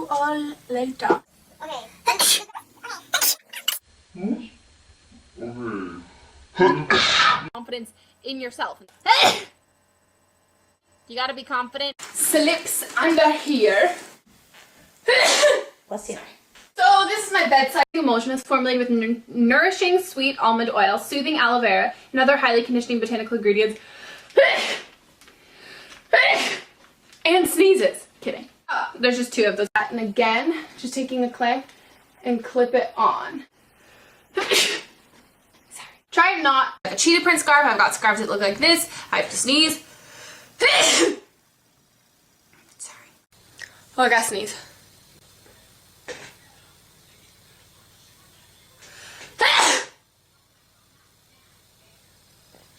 all later. Okay. Confidence in yourself. You gotta be confident. Slips under here. What's your? So this is my bedside emulsion. It's formulated with nourishing sweet almond oil, soothing aloe vera, and other highly conditioning botanical ingredients. And sneezes. Kidding. There's just 2 of those. And again, just taking the clay and clip it on. Sorry. Try not like a cheetah print scarf. I've got scarves that look like this. I have to sneeze. Sorry. Oh, I gotta sneeze.